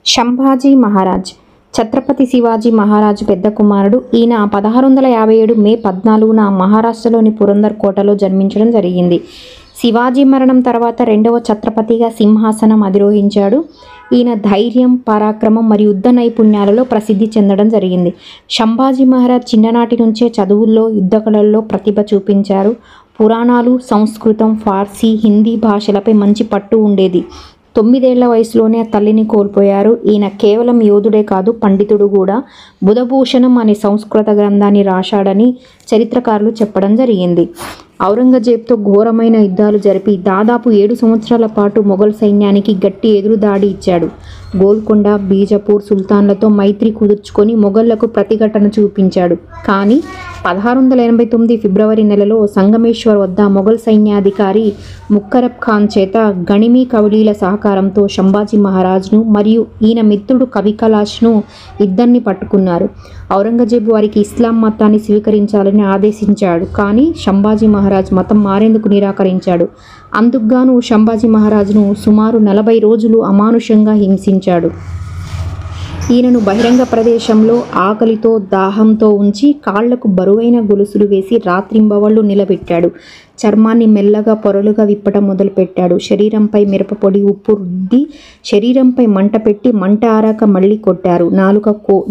సంభాజీ మహారాజ్ ఛత్రపతి శివాజీ మహారాజ్ పెద్ద కుమారుడు. ఈయన 1657 మే 14న మహారాష్ట్రలోని పురందర్ కోటలో జన్మించడం జరిగింది. శివాజీ మరణం తర్వాత రెండవ ఛత్రపతిగా సింహాసనం అధిరోహించాడు. ఈయన ధైర్యం, పరాక్రమం మరియు యుద్ధ నైపుణ్యాలలో ప్రసిద్ధి చెందడం జరిగింది. సంభాజీ మహారాజ్ చిన్ననాటి నుంచే చదువుల్లో, యుద్ధ కళల్లో ప్రతిభ చూపించారు. పురాణాలు, సంస్కృతం, ఫార్సీ, హిందీ భాషలపై మంచి పట్టు ఉండేది. 9 ఏళ్ల వయసులోనే తల్లిని కోల్పోయారు. ఈయన కేవలం యోధుడే కాదు, పండితుడు కూడా. బుధభూషణం అనే సంస్కృత గ్రంథాన్ని రాశాడని చరిత్రకారులు చెప్పడం జరిగింది. ఔరంగజేబ్తో ఘోరమైన యుద్ధాలు జరిపి దాదాపు 7 సంవత్సరాల పాటు మొఘల్ సైన్యానికి గట్టి ఎదురుదాడి ఇచ్చాడు. గోల్కొండ, బీజపూర్ సుల్తాన్లతో మైత్రి కుదుర్చుకొని మొఘళ్లకు ప్రతిఘటన చూపించాడు. కానీ 1689 ఫిబ్రవరి నెలలో సంగమేశ్వర్ వద్ద మొఘల్ సైన్యాధికారి ముక్కరబ్ ఖాన్ చేత గణిమీ కౌలీల సహకారంతో సంభాజీ మహారాజ్ను మరియు ఈయన మిత్రుడు కవి కలాష్ను ఇద్దరిని పట్టుకున్నారు. ఔరంగజేబు వారికి ఇస్లాం మతాన్ని స్వీకరించాలని ఆదేశించాడు. కానీ సంభాజీ మహారాజ్ మతం మారేందుకు నిరాకరించాడు. అందుకుగాను సంభాజీ మహారాజ్ను సుమారు 40 రోజులు అమానుషంగా హింసించాడు. ఈయనను బహిరంగ ప్రదేశంలో ఆకలితో, దాహంతో ఉంచి కాళ్లకు బరువైన గొలుసులు వేసి రాత్రింబవళ్లు నిలబెట్టాడు. చర్మాన్ని మెల్లగా పొరలుగా విప్పటం మొదలుపెట్టాడు. శరీరంపై మిరపపొడి, ఉప్పు రుద్ది శరీరంపై మంట పెట్టి మంట ఆరాక మళ్ళీ కొట్టారు.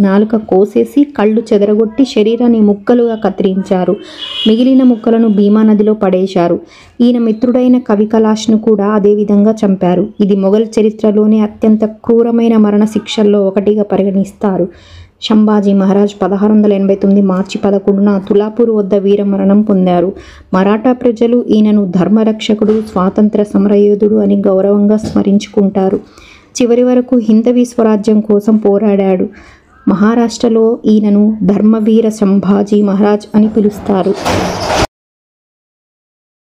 నాలుక కోసేసి కళ్ళు చెదరగొట్టి శరీరాన్ని ముక్కలుగా కత్తిరించారు. మిగిలిన ముక్కలను భీమా నదిలో పడేశారు. ఈయన మిత్రుడైన కవి కలాష్ను కూడా అదేవిధంగా చంపారు. ఇది మొఘల్ చరిత్రలోనే అత్యంత క్రూరమైన మరణ శిక్షల్లో ఒకటిగా పరిగణిస్తారు. సంభాజీ మహారాజ్ 1689 మార్చి 11న తులాపూర్ వద్ద వీరమరణం పొందారు. మరాఠా ప్రజలు ఈయనను ధర్మరక్షకుడు, స్వాతంత్ర సమరయోధుడు అని గౌరవంగా స్మరించుకుంటారు. చివరి వరకు హిందవీ స్వరాజ్యం కోసం పోరాడాడు. మహారాష్ట్రలో ఈయనను ధర్మవీర సంభాజీ మహారాజ్ అని పిలుస్తారు.